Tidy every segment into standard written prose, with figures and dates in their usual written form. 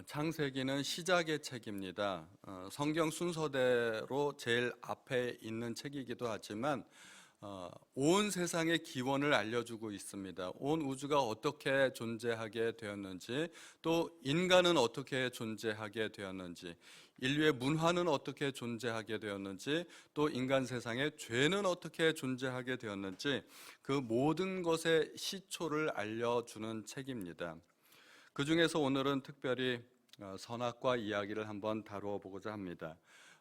창세기는 시작의 책입니다. 성경 순서대로 제일 앞에 있는 책이기도 하지만 온 세상의 기원을 알려주고 있습니다. 온 우주가 어떻게 존재하게 되었는지, 또 인간은 어떻게 존재하게 되었는지, 인류의 문화는 어떻게 존재하게 되었는지, 또 인간 세상의 죄는 어떻게 존재하게 되었는지, 그 모든 것의 시초를 알려주는 책입니다. 그 중에서 오늘은 특별히 선악과 이야기를 한번 다루어 보고자 합니다.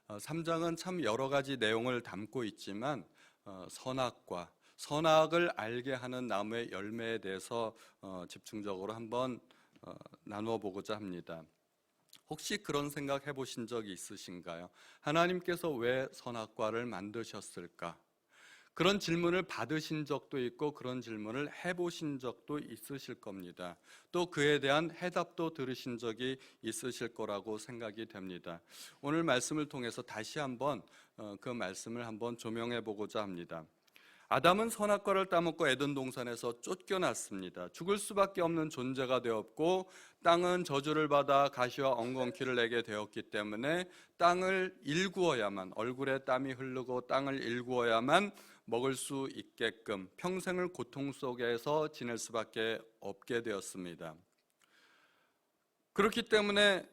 3장은 참 여러 가지 내용을 담고 있지만 선악과 선악을 알게 하는 나무의 열매에 대해서 집중적으로 한번 나누어 보고자 합니다. 혹시 그런 생각 해보신 적이 있으신가요? 하나님께서 왜 선악과를 만드셨을까? 그런 질문을 받으신 적도 있고 그런 질문을 해보신 적도 있으실 겁니다. 또 그에 대한 해답도 들으신 적이 있으실 거라고 생각이 됩니다. 오늘 말씀을 통해서 다시 한번 그 말씀을 한번 조명해 보고자 합니다. 아담은 선악과를 따먹고 에덴 동산에서 쫓겨났습니다. 죽을 수밖에 없는 존재가 되었고 땅은 저주를 받아 가시와 엉겅퀴를 내게 되었기 때문에 땅을 일구어야만, 얼굴에 땀이 흐르고 땅을 일구어야만 먹을 수 있게끔 평생을 고통 속에서 지낼 수밖에 없게 되었습니다. 그렇기 때문에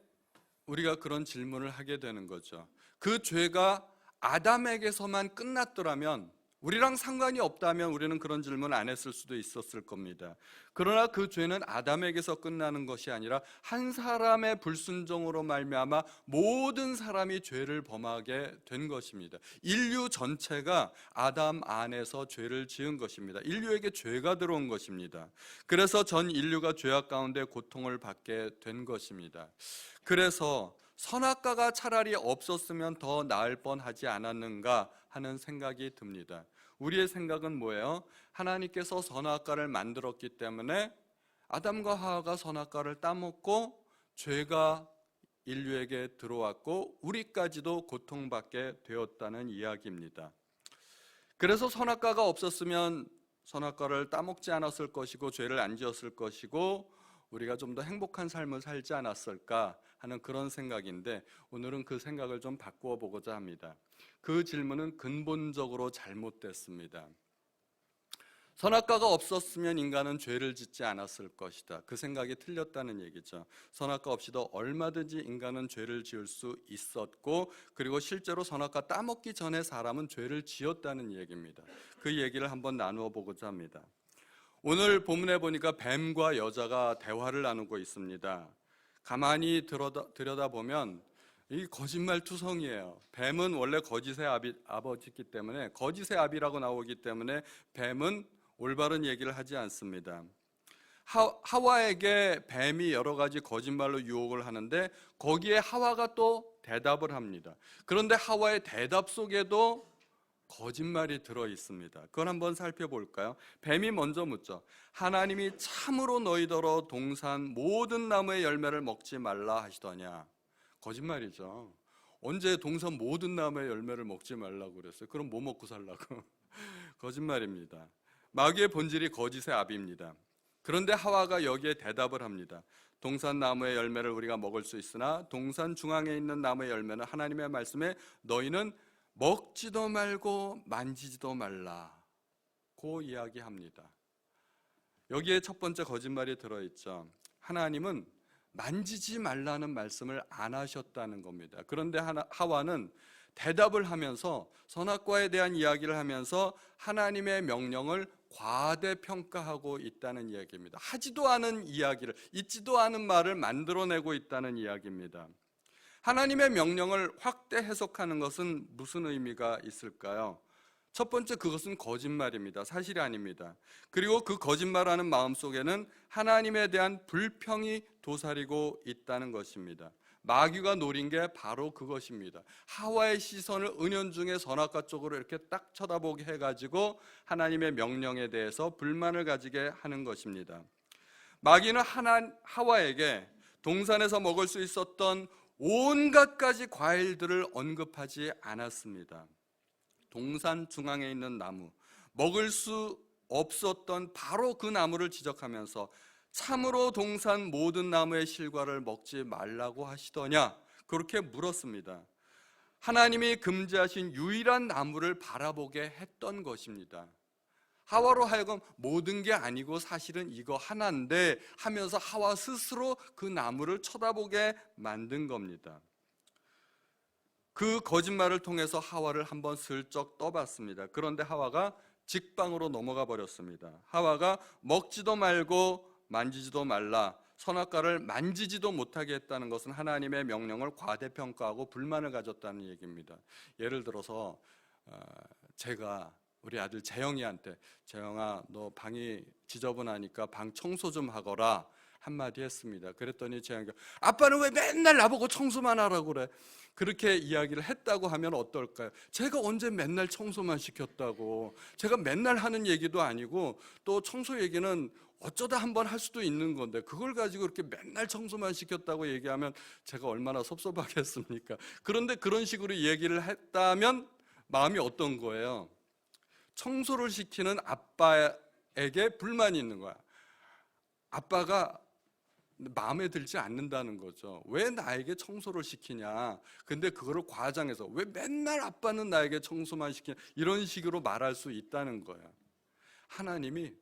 우리가 그런 질문을 하게 되는 거죠. 그 죄가 아담에게서만 끝났더라면, 우리랑 상관이 없다면 우리는 그런 질문 안 했을 수도 있었을 겁니다. 그러나 그 죄는 아담에게서 끝나는 것이 아니라 한 사람의 불순종으로 말미암아 모든 사람이 죄를 범하게 된 것입니다. 인류 전체가 아담 안에서 죄를 지은 것입니다. 인류에게 죄가 들어온 것입니다. 그래서 전 인류가 죄악 가운데 고통을 받게 된 것입니다. 그래서 선악과가 차라리 없었으면 더 나을 뻔하지 않았는가 하는 생각이 듭니다. 우리의 생각은 뭐예요? 하나님께서 선악과를 만들었기 때문에 아담과 하와가 선악과를 따먹고 죄가 인류에게 들어왔고 우리까지도 고통받게 되었다는 이야기입니다. 그래서 선악과가 없었으면 선악과를 따먹지 않았을 것이고 죄를 안 지었을 것이고 우리가 좀 더 행복한 삶을 살지 않았을까 하는 그런 생각인데, 오늘은 그 생각을 좀 바꾸어 보고자 합니다. 그 질문은 근본적으로 잘못됐습니다. 선악과가 없었으면 인간은 죄를 짓지 않았을 것이다. 그 생각이 틀렸다는 얘기죠. 선악과 없이도 얼마든지 인간은 죄를 지을 수 있었고, 그리고 실제로 선악과 따먹기 전에 사람은 죄를 지었다는 얘기입니다. 그 얘기를 한번 나누어 보고자 합니다. 오늘 본문에 보니까 뱀과 여자가 대화를 나누고 있습니다. 가만히 들여다보면 이 거짓말투성이에요. 뱀은 원래 거짓의 아버지이기 때문에, 거짓의 아비라고 나오기 때문에 뱀은 올바른 얘기를 하지 않습니다. 하와에게 뱀이 여러 가지 거짓말로 유혹을 하는데 거기에 하와가 또 대답을 합니다. 그런데 하와의 대답 속에도 거짓말이 들어 있습니다. 그걸 한번 살펴볼까요? 뱀이 먼저 묻죠. 하나님이 참으로 너희더러 동산 모든 나무의 열매를 먹지 말라 하시더냐? 거짓말이죠. 언제 동산 모든 나무의 열매를 먹지 말라고 그랬어요? 그럼 뭐 먹고 살라고? 거짓말입니다. 마귀의 본질이 거짓의 아비입니다. 그런데 하와가 여기에 대답을 합니다. 동산 나무의 열매를 우리가 먹을 수 있으나 동산 중앙에 있는 나무의 열매는 하나님의 말씀에 너희는 먹지도 말고 만지지도 말라고 이야기합니다. 여기에 첫 번째 거짓말이 들어있죠. 하나님은 만지지 말라는 말씀을 안 하셨다는 겁니다. 그런데 하와는 대답을 하면서, 선악과에 대한 이야기를 하면서 하나님의 명령을 과대평가하고 있다는 이야기입니다. 하지도 않은 이야기를, 있지도 않은 말을 만들어내고 있다는 이야기입니다. 하나님의 명령을 확대 해석하는 것은 무슨 의미가 있을까요? 첫 번째, 그것은 거짓말입니다. 사실이 아닙니다. 그리고 그 거짓말하는 마음속에는 하나님에 대한 불평이 도사리고 있다는 것입니다. 마귀가 노린 게 바로 그것입니다. 하와의 시선을 은연중에 선악과 쪽으로 이렇게 딱 쳐다보게 해가지고 하나님의 명령에 대해서 불만을 가지게 하는 것입니다. 마귀는 하와에게 동산에서 먹을 수 있었던 온갖 가지 과일들을 언급하지 않았습니다. 동산 중앙에 있는 나무, 먹을 수 없었던 바로 그 나무를 지적하면서 참으로 동산 모든 나무의 실과를 먹지 말라고 하시더냐? 그렇게 물었습니다. 하나님이 금지하신 유일한 나무를 바라보게 했던 것입니다. 하와로 하여금 모든 게 아니고 사실은 이거 하나인데 하면서 하와 스스로 그 나무를 쳐다보게 만든 겁니다. 그 거짓말을 통해서 하와를 한번 슬쩍 떠봤습니다. 그런데 하와가 직방으로 넘어가 버렸습니다. 하와가 먹지도 말고 만지지도 말라, 선악과를 만지지도 못하게 했다는 것은 하나님의 명령을 과대평가하고 불만을 가졌다는 얘기입니다. 예를 들어서 제가 우리 아들 재영이한테, 재영아 너 방이 지저분하니까 방 청소 좀 하거라 한마디 했습니다. 그랬더니 재영이가 아빠는 왜 맨날 나보고 청소만 하라고 그래? 그렇게 이야기를 했다고 하면 어떨까요? 제가 언제 맨날 청소만 시켰다고, 제가 맨날 하는 얘기도 아니고 또 청소 얘기는 어쩌다 한번 할 수도 있는 건데 그걸 가지고 그렇게 맨날 청소만 시켰다고 얘기하면 제가 얼마나 섭섭하겠습니까? 그런데 그런 식으로 얘기를 했다면 마음이 어떤 거예요? 청소를 시키는 아빠에게 불만이 있는 거야. 아빠가 마음에 들지 않는다는 거죠. 왜 나에게 청소를 시키냐? 근데 그거를 과장해서 왜 맨날 아빠는 나에게 청소만 시키냐? 이런 식으로 말할 수 있다는 거야. 하나님이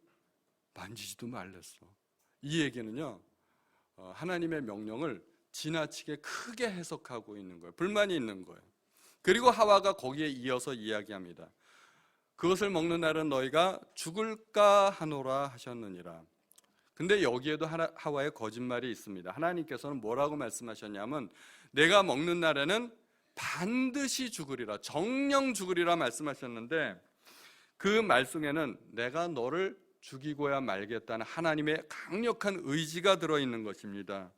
만지지도 말랬어. 이 얘기는요, 하나님의 명령을 지나치게 크게 해석하고 있는 거예요. 불만이 있는 거예요. 그리고 하와가 거기에 이어서 이야기합니다. 그것을 먹는 날은 너희가 죽을까 하노라 하셨느니라. 근데 여기에도 하와의 거짓말이 있습니다. 하나님께서는 뭐라고 말씀하셨냐면 내가 먹는 날에는 반드시 죽으리라, 정령 죽으리라 말씀하셨는데 그 말씀에는 내가 너를 죽이고야 말겠다는 하나님의 강력한 의지가 들어있는 것입니다.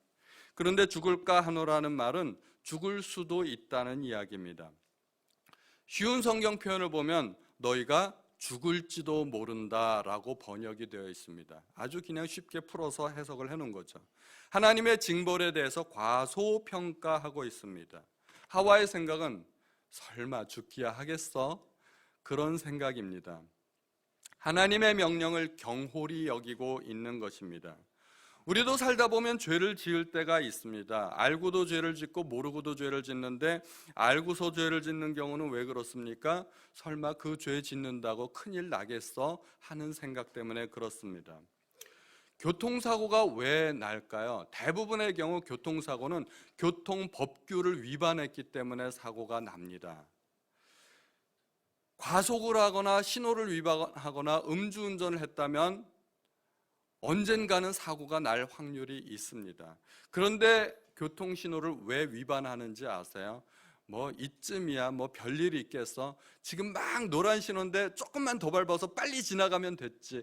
그런데 죽을까 하노라는 말은 죽을 수도 있다는 이야기입니다. 쉬운 성경 표현을 보면 너희가 죽을지도 모른다라고 번역이 되어 있습니다. 아주 그냥 쉽게 풀어서 해석을 해놓은 거죠. 하나님의 징벌에 대해서 과소평가하고 있습니다. 하와의 생각은 설마 죽기야 하겠어? 그런 생각입니다. 하나님의 명령을 경홀히 여기고 있는 것입니다. 우리도 살다 보면 죄를 지을 때가 있습니다. 알고도 죄를 짓고 모르고도 죄를 짓는데 알고서 죄를 짓는 경우는 왜 그렇습니까? 설마 그 죄 짓는다고 큰일 나겠어? 하는 생각 때문에 그렇습니다. 교통사고가 왜 날까요? 대부분의 경우 교통사고는 교통법규를 위반했기 때문에 사고가 납니다. 과속을 하거나 신호를 위반하거나 음주운전을 했다면 언젠가는 사고가 날 확률이 있습니다. 그런데 교통신호를 왜 위반하는지 아세요? 뭐 이쯤이야 뭐 별일이 있겠어, 지금 막 노란 신호인데 조금만 더 밟아서 빨리 지나가면 됐지,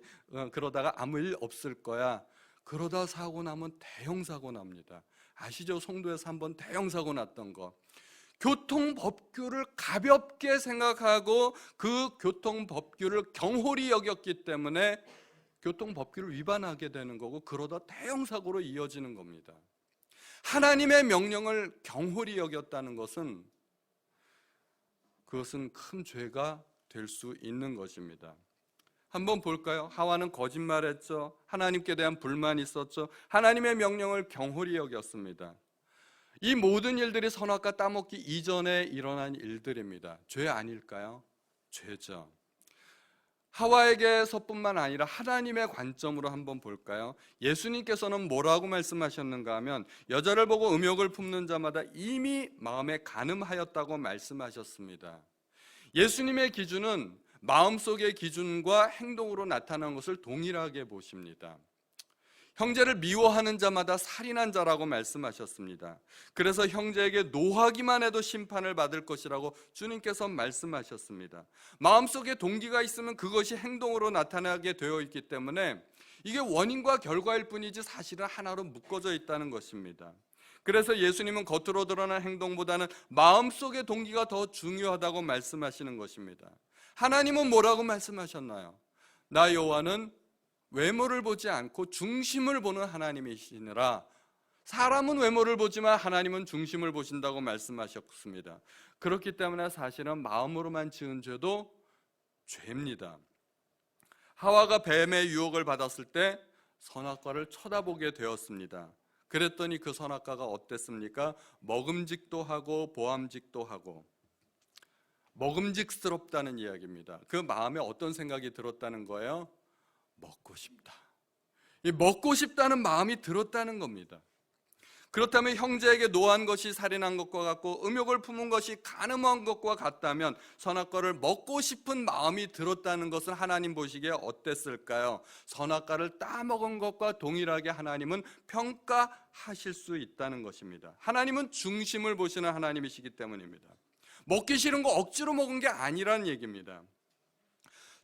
그러다가 아무 일 없을 거야. 그러다 사고 나면 대형 사고 납니다. 아시죠? 송도에서 한번 대형 사고 났던 거. 교통법규를 가볍게 생각하고 그 교통법규를 경홀히 여겼기 때문에 교통법규를 위반하게 되는 거고 그러다 대형 사고로 이어지는 겁니다. 하나님의 명령을 경홀히 여겼다는 것은 그것은 큰 죄가 될 수 있는 것입니다. 한번 볼까요? 하와는 거짓말했죠. 하나님께 대한 불만이 있었죠. 하나님의 명령을 경홀히 여겼습니다. 이 모든 일들이 선악과 따먹기 이전에 일어난 일들입니다. 죄 아닐까요? 죄죠. 하와에게서뿐만 아니라 하나님의 관점으로 한번 볼까요? 예수님께서는 뭐라고 말씀하셨는가 하면 여자를 보고 음욕을 품는 자마다 이미 마음에 간음하였다고 말씀하셨습니다. 예수님의 기준은 마음속의 기준과 행동으로 나타난 것을 동일하게 보십니다. 형제를 미워하는 자마다 살인한 자라고 말씀하셨습니다. 그래서 형제에게 노하기만 해도 심판을 받을 것이라고 주님께서 말씀하셨습니다. 마음속에 동기가 있으면 그것이 행동으로 나타나게 되어 있기 때문에 이게 원인과 결과일 뿐이지 사실은 하나로 묶어져 있다는 것입니다. 그래서 예수님은 겉으로 드러난 행동보다는 마음속의 동기가 더 중요하다고 말씀하시는 것입니다. 하나님은 뭐라고 말씀하셨나요? 나 여호와는 외모를 보지 않고 중심을 보는 하나님이시니라. 사람은 외모를 보지만 하나님은 중심을 보신다고 말씀하셨습니다. 그렇기 때문에 사실은 마음으로만 지은 죄도 죄입니다. 하와가 뱀의 유혹을 받았을 때 선악과를 쳐다보게 되었습니다. 그랬더니 그 선악과가 어땠습니까? 먹음직도 하고 보암직도 하고, 먹음직스럽다는 이야기입니다. 그 마음에 어떤 생각이 들었다는 거예요? 먹고 싶다. 이 먹고 싶다는 마음이 들었다는 겁니다. 그렇다면 형제에게 노한 것이 살인한 것과 같고 음욕을 품은 것이 간음한 것과 같다면 선악과를 먹고 싶은 마음이 들었다는 것은 하나님 보시기에 어땠을까요? 선악과를 따먹은 것과 동일하게 하나님은 평가하실 수 있다는 것입니다. 하나님은 중심을 보시는 하나님이시기 때문입니다. 먹기 싫은 거 억지로 먹은 게 아니라는 얘기입니다.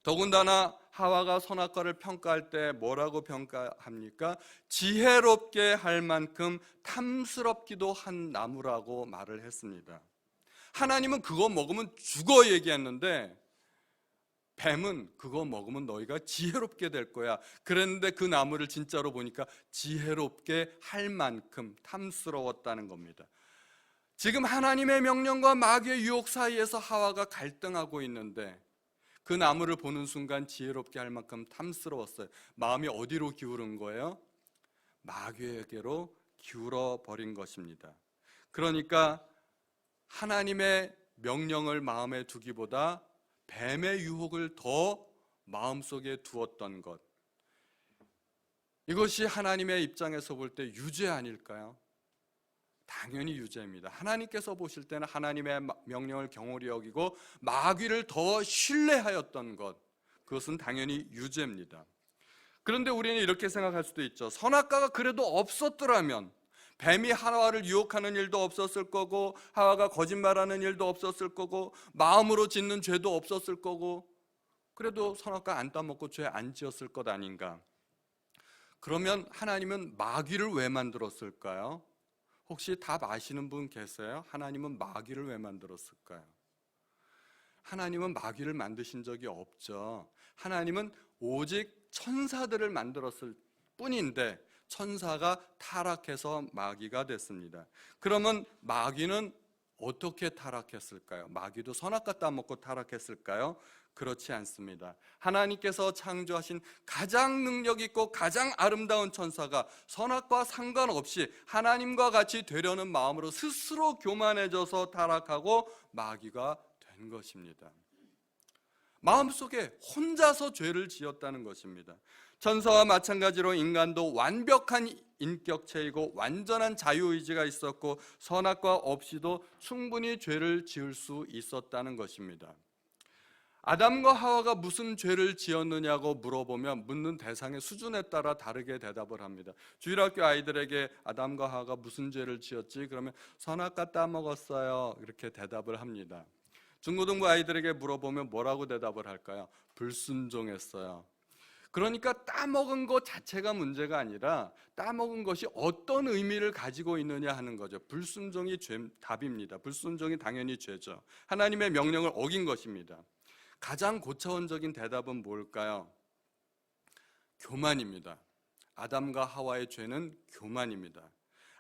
더군다나 하와가 선악과를 평가할 때 뭐라고 평가합니까? 지혜롭게 할 만큼 탐스럽기도 한 나무라고 말을 했습니다. 하나님은 그거 먹으면 죽어 얘기했는데 뱀은 그거 먹으면 너희가 지혜롭게 될 거야. 그랬는데 그 나무를 진짜로 보니까 지혜롭게 할 만큼 탐스러웠다는 겁니다. 지금 하나님의 명령과 마귀의 유혹 사이에서 하와가 갈등하고 있는데 그 나무를 보는 순간 지혜롭게 할 만큼 탐스러웠어요. 마음이 어디로 기울은 거예요? 마귀에게로 기울어 버린 것입니다. 그러니까 하나님의 명령을 마음에 두기보다 뱀의 유혹을 더 마음속에 두었던 것, 이것이 하나님의 입장에서 볼 때 유죄 아닐까요? 당연히 유죄입니다. 하나님께서 보실 때는 하나님의 명령을 경홀히 여기고 마귀를 더 신뢰하였던 것, 그것은 당연히 유죄입니다. 그런데 우리는 이렇게 생각할 수도 있죠. 선악과가 그래도 없었더라면 뱀이 하와를 유혹하는 일도 없었을 거고 하와가 거짓말하는 일도 없었을 거고 마음으로 짓는 죄도 없었을 거고 그래도 선악과 안 따먹고 죄 안 지었을 것 아닌가. 그러면 하나님은 마귀를 왜 만들었을까요? 혹시 답 아시는 분 계세요? 하나님은 마귀를 왜 만들었을까요? 하나님은 마귀를 만드신 적이 없죠. 하나님은 오직 천사들을 만들었을 뿐인데 천사가 타락해서 마귀가 됐습니다. 그러면 마귀는 어떻게 타락했을까요? 마귀도 선악과 따먹고 타락했을까요? 그렇지 않습니다. 하나님께서 창조하신 가장 능력 있고 가장 아름다운 천사가 선악과 상관없이 하나님과 같이 되려는 마음으로 스스로 교만해져서 타락하고 마귀가 된 것입니다. 마음속에 혼자서 죄를 지었다는 것입니다. 천사와 마찬가지로 인간도 완벽한 인격체이고 완전한 자유의지가 있었고 선악과 없이도 충분히 죄를 지을 수 있었다는 것입니다. 아담과 하와가 무슨 죄를 지었느냐고 물어보면 묻는 대상의 수준에 따라 다르게 대답을 합니다. 주일학교 아이들에게 아담과 하와가 무슨 죄를 지었지? 그러면 선악과 따먹었어요. 이렇게 대답을 합니다. 중고등부 아이들에게 물어보면 뭐라고 대답을 할까요? 불순종했어요. 그러니까 따먹은 것 자체가 문제가 아니라 따먹은 것이 어떤 의미를 가지고 있느냐 하는 거죠. 불순종이 답입니다. 불순종이 당연히 죄죠. 하나님의 명령을 어긴 것입니다. 가장 고차원적인 대답은 뭘까요? 교만입니다. 아담과 하와의 죄는 교만입니다.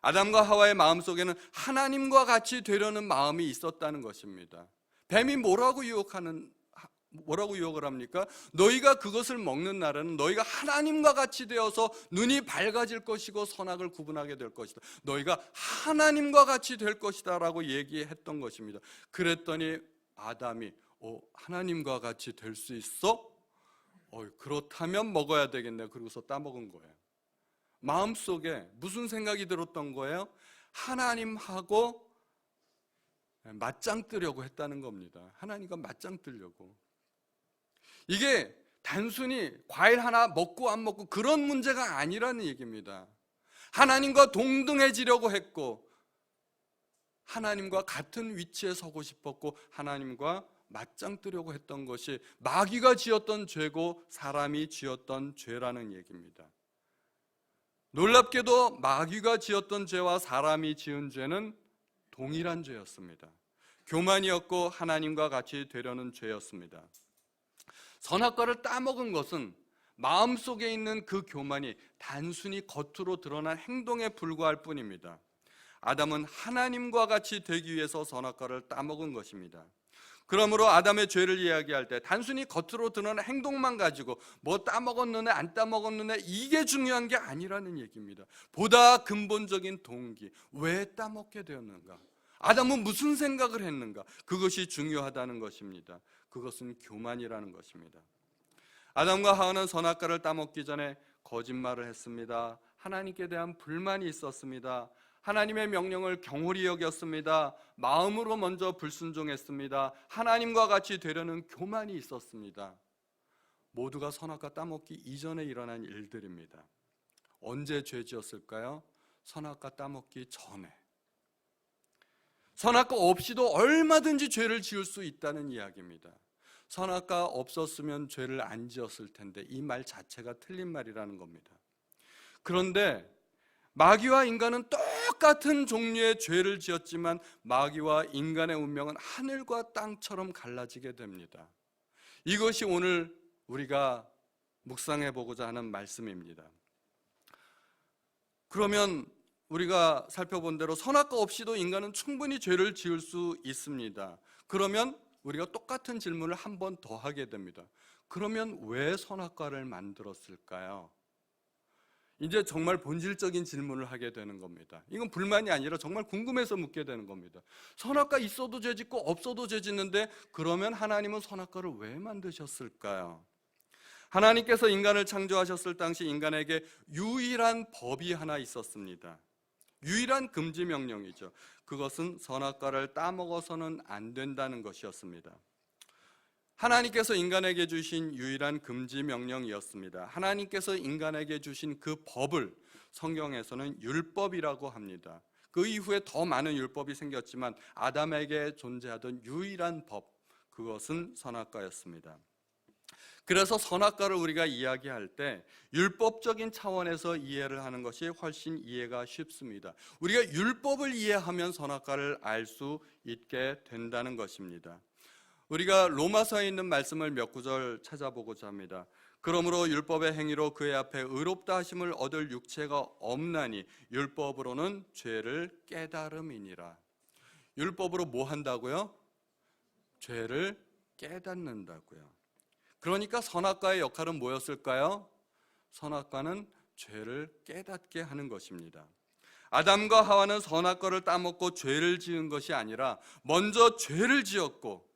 아담과 하와의 마음속에는 하나님과 같이 되려는 마음이 있었다는 것입니다. 뱀이 뭐라고 유혹을 합니까? 너희가 그것을 먹는 날에는 너희가 하나님과 같이 되어서 눈이 밝아질 것이고 선악을 구분하게 될 것이다. 너희가 하나님과 같이 될 것이다 라고 얘기했던 것입니다. 그랬더니 아담이 하나님과 같이 될 수 있어? 그렇다면 먹어야 되겠네. 그러고서 따먹은 거예요. 마음속에 무슨 생각이 들었던 거예요? 하나님하고 맞짱 뜨려고 했다는 겁니다. 하나님과 맞짱 뜨려고. 이게 단순히 과일 하나 먹고 안 먹고 그런 문제가 아니라는 얘기입니다. 하나님과 동등해지려고 했고 하나님과 같은 위치에 서고 싶었고 하나님과 맞짱 뜨려고 했던 것이 마귀가 지었던 죄고 사람이 지었던 죄라는 얘기입니다. 놀랍게도 마귀가 지었던 죄와 사람이 지은 죄는 동일한 죄였습니다. 교만이었고 하나님과 같이 되려는 죄였습니다. 선악과를 따먹은 것은 마음속에 있는 그 교만이 단순히 겉으로 드러난 행동에 불과할 뿐입니다. 아담은 하나님과 같이 되기 위해서 선악과를 따먹은 것입니다. 그러므로 아담의 죄를 이야기할 때 단순히 겉으로 드러난 행동만 가지고 뭐 따먹었느냐 안 따먹었느냐 이게 중요한 게 아니라는 얘기입니다. 보다 근본적인 동기, 왜 따먹게 되었는가? 아담은 무슨 생각을 했는가? 그것이 중요하다는 것입니다. 그것은 교만이라는 것입니다. 아담과 하와는 선악과를 따먹기 전에 거짓말을 했습니다. 하나님께 대한 불만이 있었습니다. 하나님의 명령을 경홀히 여겼습니다. 마음으로 먼저 불순종했습니다. 하나님과 같이 되려는 교만이 있었습니다. 모두가 선악과 따먹기 이전에 일어난 일들입니다. 언제 죄 지었을까요? 선악과 따먹기 전에. 선악과 없이도 얼마든지 죄를 지을 수 있다는 이야기입니다. 선악과 없었으면 죄를 안 지었을 텐데 이 말 자체가 틀린 말이라는 겁니다. 그런데 마귀와 인간은 똑같은 종류의 죄를 지었지만 마귀와 인간의 운명은 하늘과 땅처럼 갈라지게 됩니다. 이것이 오늘 우리가 묵상해 보고자 하는 말씀입니다. 그러면 우리가 살펴본 대로 선악과 없이도 인간은 충분히 죄를 지을 수 있습니다. 그러면 우리가 똑같은 질문을 한 번 더 하게 됩니다. 그러면 왜 선악과를 만들었을까요? 이제 정말 본질적인 질문을 하게 되는 겁니다. 이건 불만이 아니라 정말 궁금해서 묻게 되는 겁니다. 선악과 있어도 죄 짓고 없어도 죄 짓는데 그러면 하나님은 선악과를 왜 만드셨을까요? 하나님께서 인간을 창조하셨을 당시 인간에게 유일한 법이 하나 있었습니다. 유일한 금지 명령이죠. 그것은 선악과를 따먹어서는 안 된다는 것이었습니다. 하나님께서 인간에게 주신 유일한 금지 명령이었습니다. 하나님께서 인간에게 주신 그 법을 성경에서는 율법이라고 합니다. 그 이후에 더 많은 율법이 생겼지만 아담에게 존재하던 유일한 법, 그것은 선악과였습니다. 그래서 선악과를 우리가 이야기할 때 율법적인 차원에서 이해를 하는 것이 훨씬 이해가 쉽습니다. 우리가 율법을 이해하면 선악과를 알 수 있게 된다는 것입니다. 우리가 로마서에 있는 말씀을 몇 구절 찾아보고자 합니다. 그러므로 율법의 행위로 그의 앞에 의롭다 하심을 얻을 육체가 없나니 율법으로는 죄를 깨달음이니라. 율법으로 뭐 한다고요? 죄를 깨닫는다고요. 그러니까 선악과의 역할은 뭐였을까요? 선악과는 죄를 깨닫게 하는 것입니다. 아담과 하와는 선악과를 따먹고 죄를 지은 것이 아니라 먼저 죄를 지었고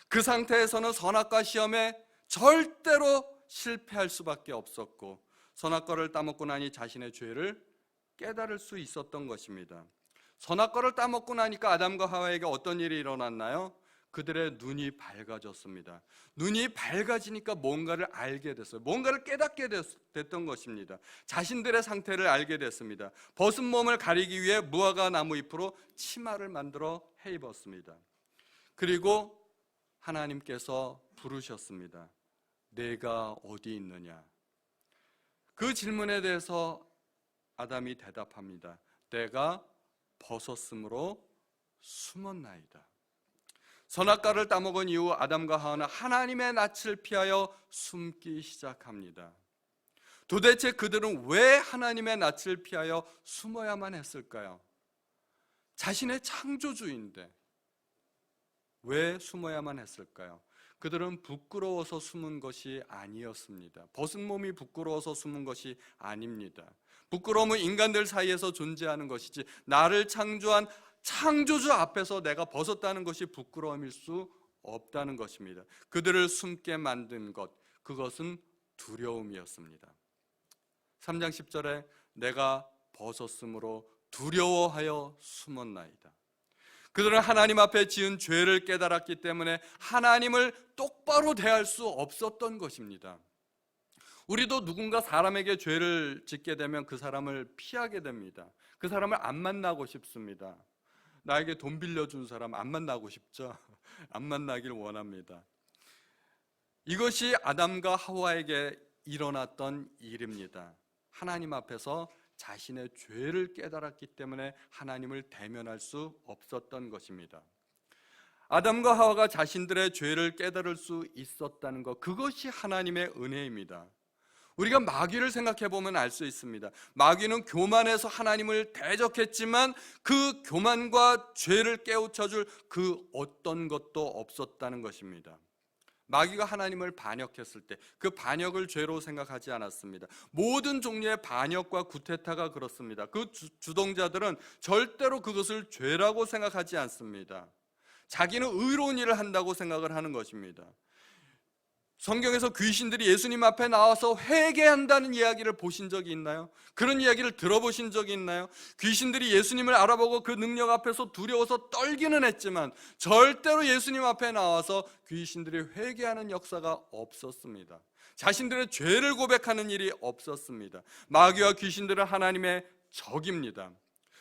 그 상태에서는 선악과 시험에 절대로 실패할 수밖에 없었고 선악과를 따먹고 나니 자신의 죄를 깨달을 수 있었던 것입니다. 선악과를 따먹고 나니까 아담과 하와에게 어떤 일이 일어났나요? 그들의 눈이 밝아졌습니다. 눈이 밝아지니까 뭔가를 알게 됐어요. 뭔가를 깨닫게 됐던 것입니다. 자신들의 상태를 알게 됐습니다. 벗은 몸을 가리기 위해 무화과 나무 잎으로 치마를 만들어 해 입었습니다. 그리고 하나님께서 부르셨습니다. 내가 어디 있느냐? 그 질문에 대해서 아담이 대답합니다. 내가 벗었으므로 숨었나이다. 선악과를 따먹은 이후 아담과 하와는 하나님의 낯을 피하여 숨기 시작합니다. 도대체 그들은 왜 하나님의 낯을 피하여 숨어야만 했을까요? 자신의 창조주인데 왜 숨어야만 했을까요? 그들은 부끄러워서 숨은 것이 아니었습니다. 벗은 몸이 부끄러워서 숨은 것이 아닙니다. 부끄러움은 인간들 사이에서 존재하는 것이지 나를 창조한 창조주 앞에서 내가 벗었다는 것이 부끄러움일 수 없다는 것입니다. 그들을 숨게 만든 것, 그것은 두려움이었습니다. 3장 10절에 내가 벗었으므로 두려워하여 숨었나이다. 그들은 하나님 앞에 지은 죄를 깨달았기 때문에 하나님을 똑바로 대할 수 없었던 것입니다. 우리도 누군가 사람에게 죄를 짓게 되면 그 사람을 피하게 됩니다. 그 사람을 안 만나고 싶습니다. 나에게 돈 빌려준 사람 안 만나고 싶죠? 안 만나길 원합니다. 이것이 아담과 하와에게 일어났던 일입니다. 하나님 앞에서 자신의 죄를 깨달았기 때문에 하나님을 대면할 수 없었던 것입니다. 아담과 하와가 자신들의 죄를 깨달을 수 있었다는 것, 그것이 하나님의 은혜입니다. 우리가 마귀를 생각해 보면 알 수 있습니다. 마귀는 교만해서 하나님을 대적했지만 그 교만과 죄를 깨우쳐줄 그 어떤 것도 없었다는 것입니다. 마귀가 하나님을 반역했을 때 그 반역을 죄로 생각하지 않았습니다. 모든 종류의 반역과 구테타가 그렇습니다. 그 주동자들은 절대로 그것을 죄라고 생각하지 않습니다. 자기는 의로운 일을 한다고 생각을 하는 것입니다. 성경에서 귀신들이 예수님 앞에 나와서 회개한다는 이야기를 보신 적이 있나요? 그런 이야기를 들어보신 적이 있나요? 귀신들이 예수님을 알아보고 그 능력 앞에서 두려워서 떨기는 했지만 절대로 예수님 앞에 나와서 귀신들이 회개하는 역사가 없었습니다. 자신들의 죄를 고백하는 일이 없었습니다. 마귀와 귀신들은 하나님의 적입니다.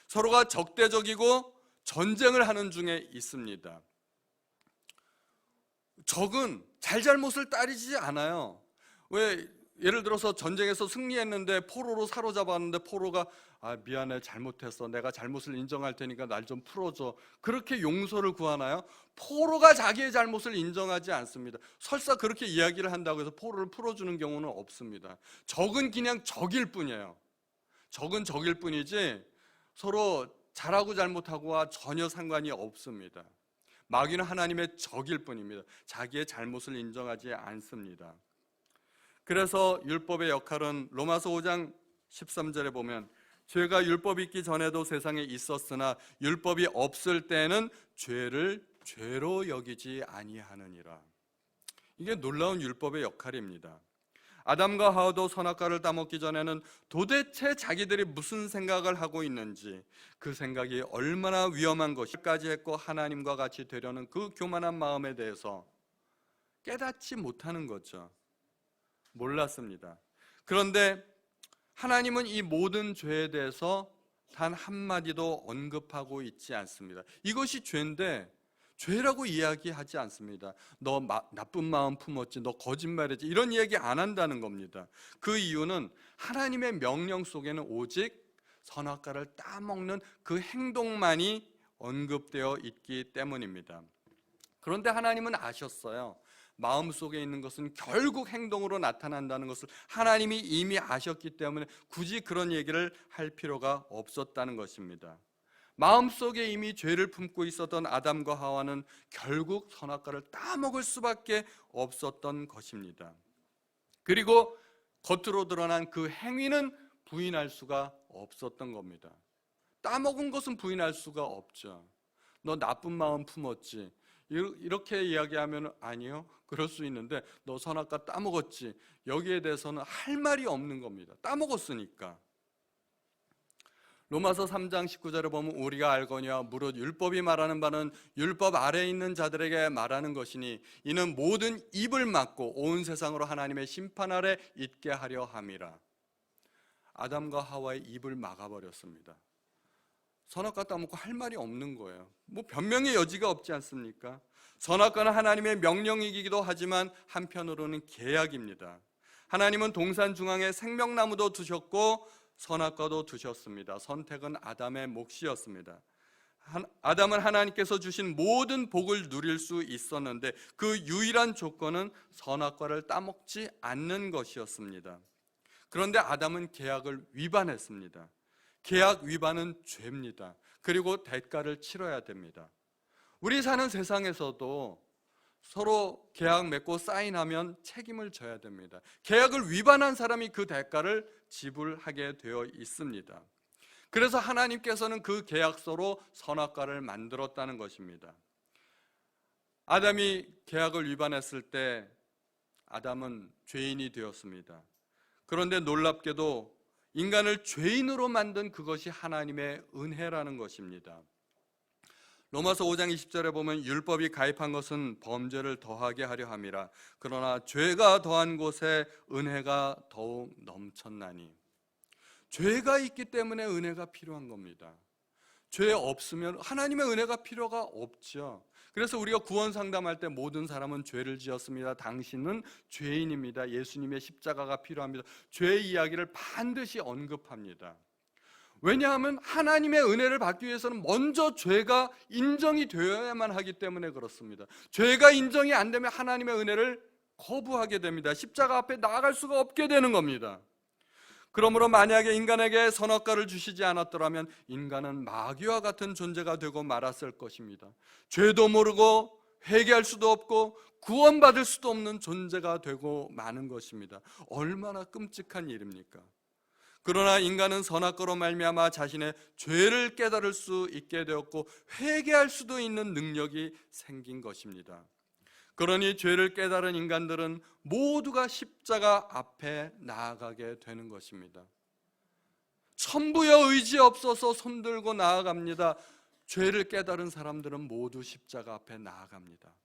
서로가 적대적이고 전쟁을 하는 중에 있습니다. 적은 잘잘못을 따지지 않아요. 왜 예를 들어서 전쟁에서 승리했는데 포로로 사로잡았는데 포로가 미안해, 잘못했어, 내가 잘못을 인정할 테니까 날 좀 풀어줘, 그렇게 용서를 구하나요? 포로가 자기의 잘못을 인정하지 않습니다. 설사 그렇게 이야기를 한다고 해서 포로를 풀어주는 경우는 없습니다. 적은 그냥 적일 뿐이에요. 적은 적일 뿐이지 서로 잘하고 잘못하고와 전혀 상관이 없습니다. 마귀는 하나님의 적일 뿐입니다. 자기의 잘못을 인정하지 않습니다. 그래서 율법의 역할은 로마서 5장 13절에 보면 죄가 율법이 있기 전에도 세상에 있었으나 율법이 없을 때는 죄를 죄로 여기지 아니하느니라. 이게 놀라운 율법의 역할입니다. 아담과 하와도 선악과를 따먹기 전에는 도대체 자기들이 무슨 생각을 하고 있는지, 그 생각이 얼마나 위험한 것일까지 했고 하나님과 같이 되려는 그 교만한 마음에 대해서 깨닫지 못하는 거죠. 몰랐습니다. 그런데 하나님은 이 모든 죄에 대해서 단 한마디도 언급하고 있지 않습니다. 이것이 죄인데 죄라고 이야기하지 않습니다. 너 나쁜 마음 품었지, 너 거짓말했지, 이런 이야기 안 한다는 겁니다. 그 이유는 하나님의 명령 속에는 오직 선악과를 따먹는 그 행동만이 언급되어 있기 때문입니다. 그런데 하나님은 아셨어요. 마음속에 있는 것은 결국 행동으로 나타난다는 것을 하나님이 이미 아셨기 때문에 굳이 그런 얘기를 할 필요가 없었다는 것입니다. 마음속에 이미 죄를 품고 있었던 아담과 하와는 결국 선악과를 따먹을 수밖에 없었던 것입니다. 그리고 겉으로 드러난 그 행위는 부인할 수가 없었던 겁니다. 따먹은 것은 부인할 수가 없죠. 너 나쁜 마음 품었지, 이렇게 이야기하면 아니요, 그럴 수 있는데 너 선악과 따먹었지, 여기에 대해서는 할 말이 없는 겁니다. 따먹었으니까. 로마서 3장 19절에 보면 우리가 알거니와 무릇 율법이 말하는 바는 율법 아래에 있는 자들에게 말하는 것이니 이는 모든 입을 막고 온 세상으로 하나님의 심판 아래 있게 하려 함이라. 아담과 하와의 입을 막아버렸습니다. 선악과 따먹고 할 말이 없는 거예요. 뭐 변명의 여지가 없지 않습니까? 선악과는 하나님의 명령이기도 하지만 한편으로는 계약입니다. 하나님은 동산 중앙에 생명나무도 두셨고 선악과도 두셨습니다. 선택은 아담의 몫이었습니다. 아담은 하나님께서 주신 모든 복을 누릴 수 있었는데 그 유일한 조건은 선악과를 따먹지 않는 것이었습니다. 그런데 아담은 계약을 위반했습니다. 계약 위반은 죄입니다. 그리고 대가를 치러야 됩니다. 우리 사는 세상에서도 서로 계약 맺고 사인하면 책임을 져야 됩니다. 계약을 위반한 사람이 그 대가를 지불하게 되어 있습니다. 그래서 하나님께서는 그 계약서로 선악과를 만들었다는 것입니다. 아담이 계약을 위반했을 때 아담은 죄인이 되었습니다. 그런데 놀랍게도 인간을 죄인으로 만든 그것이 하나님의 은혜라는 것입니다. 로마서 5장 20절에 보면 율법이 가입한 것은 범죄를 더하게 하려 함이라. 그러나 죄가 더한 곳에 은혜가 더욱 넘쳤나니. 죄가 있기 때문에 은혜가 필요한 겁니다. 죄 없으면 하나님의 은혜가 필요가 없죠. 그래서 우리가 구원 상담할 때 모든 사람은 죄를 지었습니다, 당신은 죄인입니다, 예수님의 십자가가 필요합니다, 죄 이야기를 반드시 언급합니다. 왜냐하면 하나님의 은혜를 받기 위해서는 먼저 죄가 인정이 되어야만 하기 때문에 그렇습니다. 죄가 인정이 안 되면 하나님의 은혜를 거부하게 됩니다. 십자가 앞에 나아갈 수가 없게 되는 겁니다. 그러므로 만약에 인간에게 선악과를 주시지 않았더라면 인간은 마귀와 같은 존재가 되고 말았을 것입니다. 죄도 모르고 회개할 수도 없고 구원받을 수도 없는 존재가 되고 마는 것입니다. 얼마나 끔찍한 일입니까? 그러나 인간은 선악과로 말미암아 자신의 죄를 깨달을 수 있게 되었고 회개할 수도 있는 능력이 생긴 것입니다. 그러니 죄를 깨달은 인간들은 모두가 십자가 앞에 나아가게 되는 것입니다. 천부여 의지 없어서 손들고 나아갑니다. 죄를 깨달은 사람들은 모두 십자가 앞에 나아갑니다.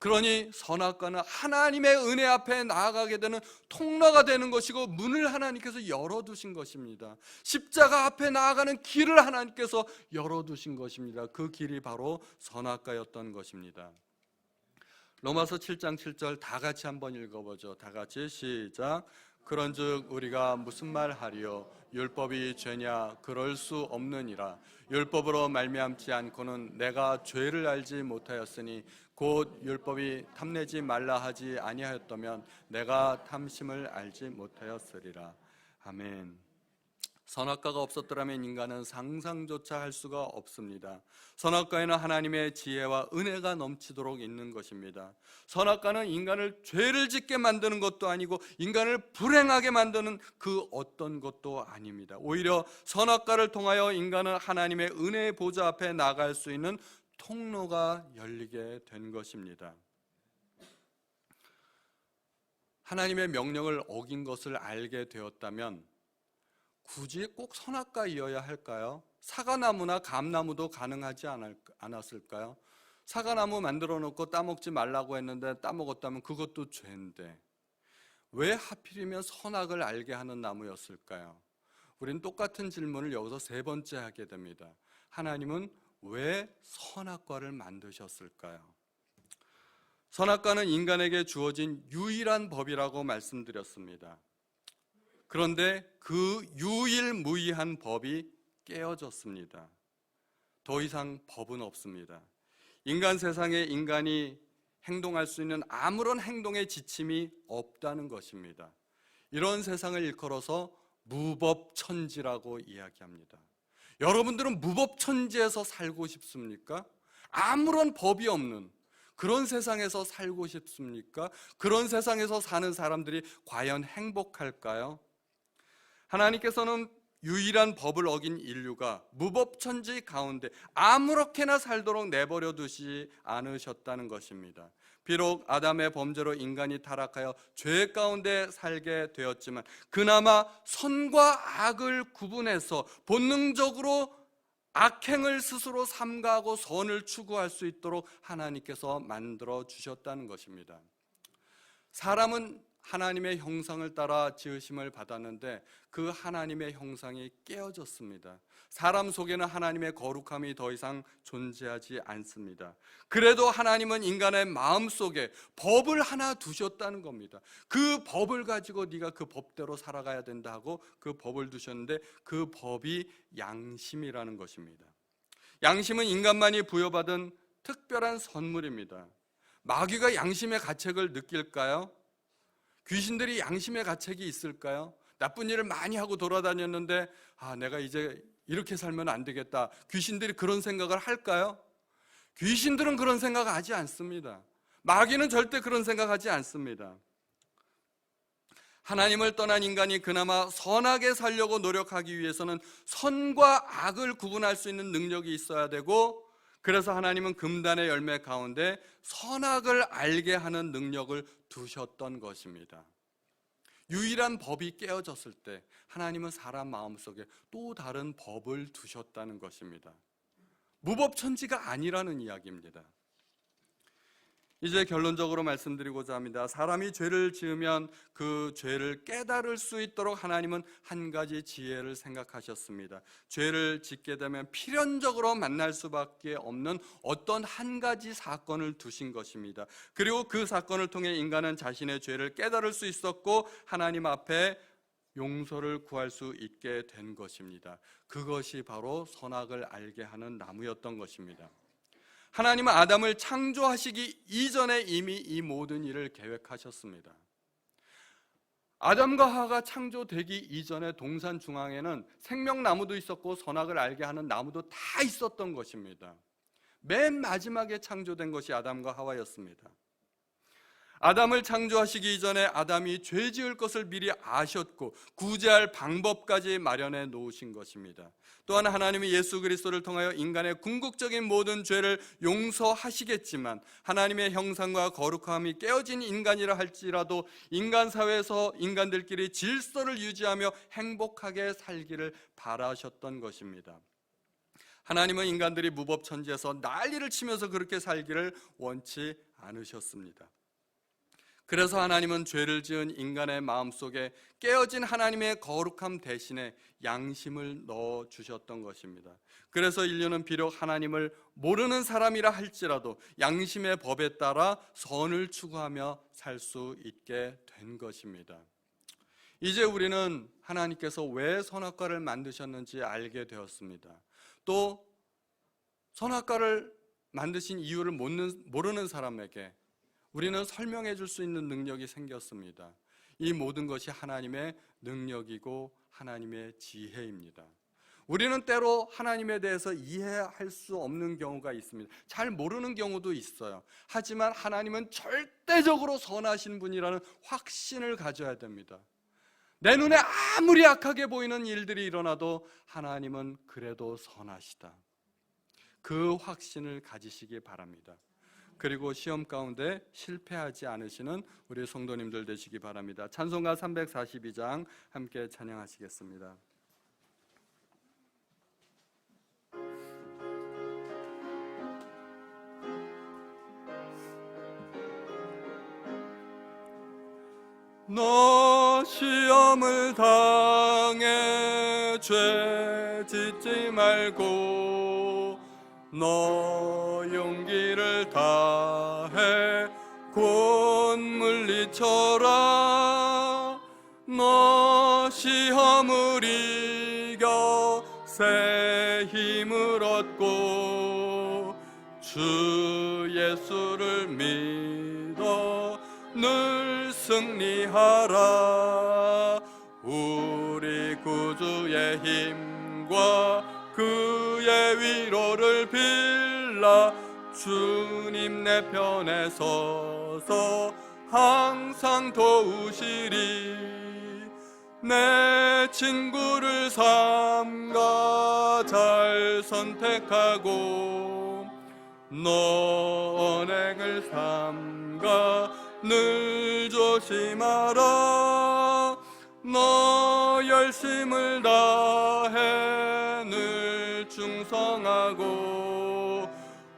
그러니 선악과는 하나님의 은혜 앞에 나아가게 되는 통로가 되는 것이고 문을 하나님께서 열어두신 것입니다. 십자가 앞에 나아가는 길을 하나님께서 열어두신 것입니다. 그 길이 바로 선악과였던 것입니다. 로마서 7장 7절 다 같이 한번 읽어보죠. 다 같이 시작. 그런즉 우리가 무슨 말 하리요? 율법이 죄냐? 그럴 수 없느니라. 율법으로 말미암지 않고는 내가 죄를 알지 못하였으니 곧 율법이 탐내지 말라 하지 아니하였다면 내가 탐심을 알지 못하였으리라. 아멘. 선악과가 없었더라면 인간은 상상조차 할 수가 없습니다. 선악과에는 하나님의 지혜와 은혜가 넘치도록 있는 것입니다. 선악과는 인간을 죄를 짓게 만드는 것도 아니고 인간을 불행하게 만드는 그 어떤 것도 아닙니다. 오히려 선악과를 통하여 인간은 하나님의 은혜의 보좌 앞에 나갈 수 있는 통로가 열리게 된 것입니다. 하나님의 명령을 어긴 것을 알게 되었다면 굳이 꼭 선악과이어야 할까요? 사과나무나 감나무도 가능하지 않았을까요? 사과나무 만들어 놓고 따먹지 말라고 했는데 따먹었다면 그것도 죄인데 왜 하필이면 선악을 알게 하는 나무였을까요? 우린 똑같은 질문을 여기서 세 번째 하게 됩니다. 하나님은 왜 선악과를 만드셨을까요? 선악과는 인간에게 주어진 유일한 법이라고 말씀드렸습니다. 그런데 그 유일무이한 법이 깨어졌습니다. 더 이상 법은 없습니다. 인간 세상에 인간이 행동할 수 있는 아무런 행동의 지침이 없다는 것입니다. 이런 세상을 일컬어서 무법천지라고 이야기합니다. 여러분들은 무법천지에서 살고 싶습니까? 아무런 법이 없는 그런 세상에서 살고 싶습니까? 그런 세상에서 사는 사람들이 과연 행복할까요? 하나님께서는 유일한 법을 어긴 인류가 무법천지 가운데 아무렇게나 살도록 내버려 두지 않으셨다는 것입니다. 비록 아담의 범죄로 인간이 타락하여 죄 가운데 살게 되었지만 그나마 선과 악을 구분해서 본능적으로 악행을 스스로 삼가하고 선을 추구할 수 있도록 하나님께서 만들어 주셨다는 것입니다. 사람은 하나님의 형상을 따라 지으심을 받았는데 그 하나님의 형상이 깨어졌습니다. 사람 속에는 하나님의 거룩함이 더 이상 존재하지 않습니다. 그래도 하나님은 인간의 마음 속에 법을 하나 두셨다는 겁니다. 그 법을 가지고 네가 그 법대로 살아가야 된다 하고 그 법을 두셨는데 그 법이 양심이라는 것입니다. 양심은 인간만이 부여받은 특별한 선물입니다. 마귀가 양심의 가책을 느낄까요? 귀신들이 양심의 가책이 있을까요? 나쁜 일을 많이 하고 돌아다녔는데 내가 이제 이렇게 살면 안 되겠다. 귀신들이 그런 생각을 할까요? 귀신들은 그런 생각하지 않습니다. 마귀는 절대 그런 생각하지 않습니다. 하나님을 떠난 인간이 그나마 선하게 살려고 노력하기 위해서는 선과 악을 구분할 수 있는 능력이 있어야 되고 그래서 하나님은 금단의 열매 가운데 선악을 알게 하는 능력을 두셨던 것입니다. 유일한 법이 깨어졌을 때 하나님은 사람 마음속에 또 다른 법을 두셨다는 것입니다. 무법천지가 아니라는 이야기입니다. 이제 결론적으로 말씀드리고자 합니다. 사람이 죄를 지으면 그 죄를 깨달을 수 있도록 하나님은 한 가지 지혜를 생각하셨습니다. 죄를 짓게 되면 필연적으로 만날 수밖에 없는 어떤 한 가지 사건을 두신 것입니다. 그리고 그 사건을 통해 인간은 자신의 죄를 깨달을 수 있었고 하나님 앞에 용서를 구할 수 있게 된 것입니다. 그것이 바로 선악을 알게 하는 나무였던 것입니다. 하나님은 아담을 창조하시기 이전에 이미 이 모든 일을 계획하셨습니다. 아담과 하와가 창조되기 이전에 동산 중앙에는 생명나무도 있었고 선악을 알게 하는 나무도 다 있었던 것입니다. 맨 마지막에 창조된 것이 아담과 하와였습니다. 아담을 창조하시기 이전에 아담이 죄 지을 것을 미리 아셨고 구제할 방법까지 마련해 놓으신 것입니다. 또한 하나님이 예수 그리스도를 통하여 인간의 궁극적인 모든 죄를 용서하시겠지만 하나님의 형상과 거룩함이 깨어진 인간이라 할지라도 인간 사회에서 인간들끼리 질서를 유지하며 행복하게 살기를 바라셨던 것입니다. 하나님은 인간들이 무법천지에서 난리를 치면서 그렇게 살기를 원치 않으셨습니다. 그래서 하나님은 죄를 지은 인간의 마음속에 깨어진 하나님의 거룩함 대신에 양심을 넣어주셨던 것입니다. 그래서 인류는 비록 하나님을 모르는 사람이라 할지라도 양심의 법에 따라 선을 추구하며 살 수 있게 된 것입니다. 이제 우리는 하나님께서 왜 선악과를 만드셨는지 알게 되었습니다. 또 선악과를 만드신 이유를 모르는 사람에게 우리는 설명해 줄 수 있는 능력이 생겼습니다. 이 모든 것이 하나님의 능력이고 하나님의 지혜입니다. 우리는 때로 하나님에 대해서 이해할 수 없는 경우가 있습니다. 잘 모르는 경우도 있어요. 하지만 하나님은 절대적으로 선하신 분이라는 확신을 가져야 됩니다. 내 눈에 아무리 악하게 보이는 일들이 일어나도 하나님은 그래도 선하시다. 그 확신을 가지시기 바랍니다. 그리고 시험 가운데 실패하지 않으시는 우리 성도님들 되시기 바랍니다. 찬송가 342장 함께 찬양하시겠습니다. 너 시험을 당해 죄 짓지 말고 너 용기를 다해 곧 물리쳐라. 너 시험을 이겨 새 힘을 얻고 주 예수를 믿어 늘 승리하라. 우리 구주의 힘과 그의 위로를 빌라. 주님 내 편에 서서 항상 도우시리. 내 친구를 삼가 잘 선택하고 너 언행을 삼가 늘 조심하라. 너 열심을 다해 늘 충성하고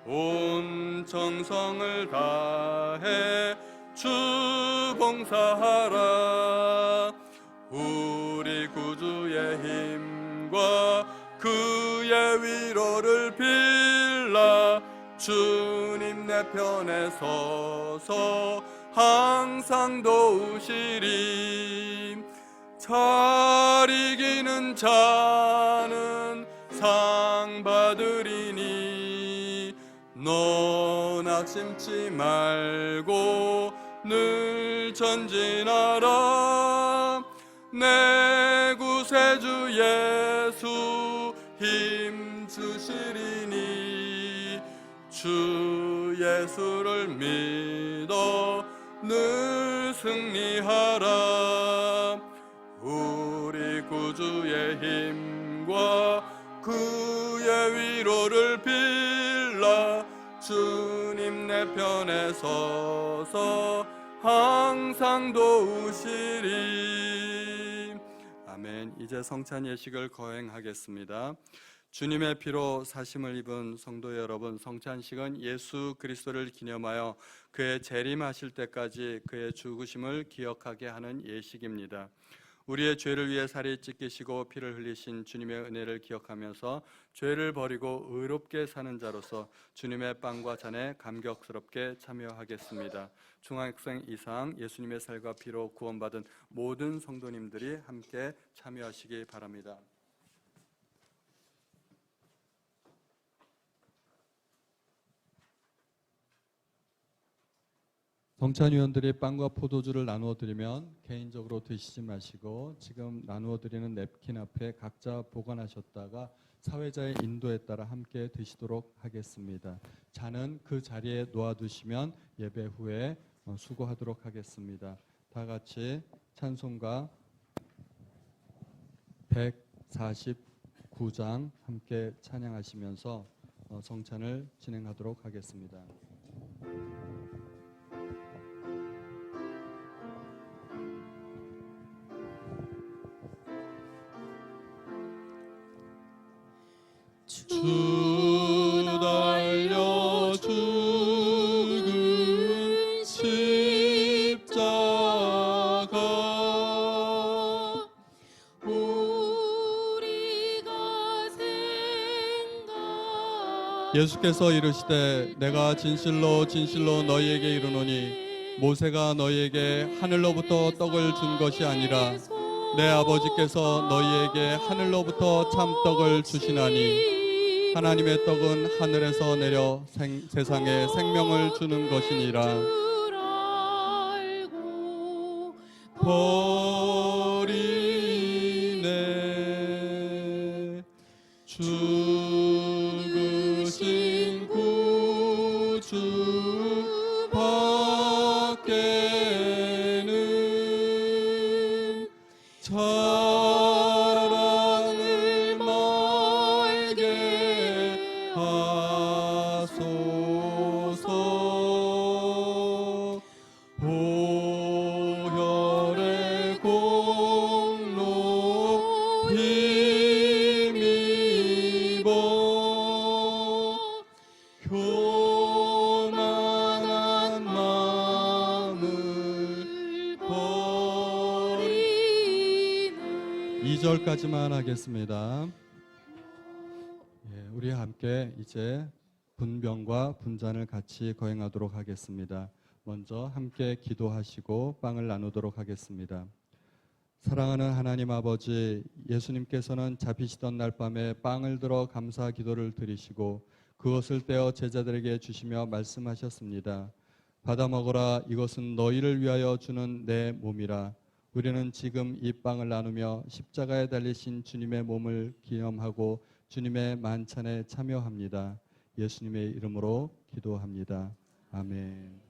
온 정성을 다해 주 봉사하라. 우리 구주의 힘과 그의 위로를 빌라. 주님 내 편에 서서 항상 도우시리. 잘 이기는 자는 상 받으리니 너 낙심치 말고 늘 전진하라. 내 구세주 예수 힘 주시리니 주 예수를 믿어 늘 승리하라. 우리 구주의 힘과 그의 위로를 빌라. 주님 내 편에 서서 항상 도우시리. 아멘. 이제 성찬 예식을 거행하겠습니다. 주님의 피로 사심을 입은 성도 여러분, 성찬식은 예수 그리스도를 기념하여 그의 재림하실 때까지 그의 죽으심을 기억하게 하는 예식입니다. 우리의 죄를 위해 살이 찢기시고 피를 흘리신 주님의 은혜를 기억하면서 죄를 버리고 의롭게 사는 자로서 주님의 빵과 잔에 감격스럽게 참여하겠습니다. 중학생 이상 예수님의 살과 피로 구원받은 모든 성도님들이 함께 참여하시기 바랍니다. 성찬위원들이 빵과 포도주를 나누어 드리면 개인적으로 드시지 마시고 지금 나누어 드리는 냅킨 앞에 각자 보관하셨다가 사회자의 인도에 따라 함께 드시도록 하겠습니다. 잔은 그 자리에 놓아두시면 예배 후에 수고하도록 하겠습니다. 다 같이 찬송가 149장 함께 찬양하시면서 성찬을 진행하도록 하겠습니다. 주 달려 죽은 십자가 우리가 생각 예수께서 이르시되 내가 진실로 진실로 너희에게 이르노니 모세가 너희에게 하늘로부터 떡을 준 것이 아니라 내 아버지께서 너희에게 하늘로부터 참떡을 주시나니 하나님의 떡은 하늘에서 내려 세상에 생명을 주는 것이니라. 버리네 죽으신 구주 밖에는 사랑을 말게 하소서. 보혈의 공로 힘입어 교만한 마음을 버리네. 2절까지만 하겠습니다. 우리 함께 이제 분병과 분잔을 같이 거행하도록 하겠습니다. 먼저 함께 기도하시고 빵을 나누도록 하겠습니다. 사랑하는 하나님 아버지, 예수님께서는 잡히시던 날 밤에 빵을 들어 감사 기도를 드리시고 그것을 떼어 제자들에게 주시며 말씀하셨습니다. 받아 먹어라, 이것은 너희를 위하여 주는 내 몸이라. 우리는 지금 이 빵을 나누며 십자가에 달리신 주님의 몸을 기념하고 주님의 만찬에 참여합니다. 예수님의 이름으로 기도합니다. 아멘.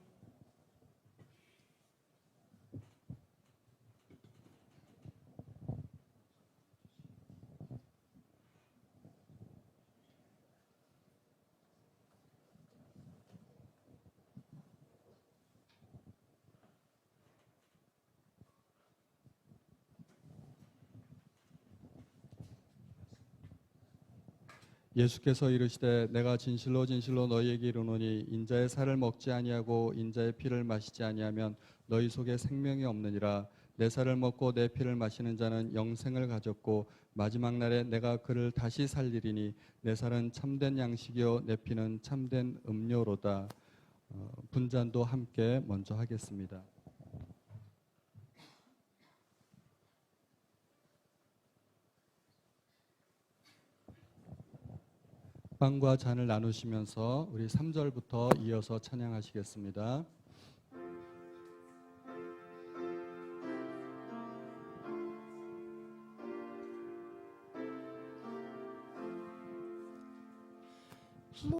예수께서 이르시되 내가 진실로 진실로 너희에게 이르노니 인자의 살을 먹지 아니하고 인자의 피를 마시지 아니하면 너희 속에 생명이 없느니라. 내 살을 먹고 내 피를 마시는 자는 영생을 가졌고 마지막 날에 내가 그를 다시 살리리니 내 살은 참된 양식이요 내 피는 참된 음료로다. 분잔도 함께 먼저 하겠습니다. 빵과 잔을 나누시면서 우리 3절부터 이어서 찬양하시겠습니다.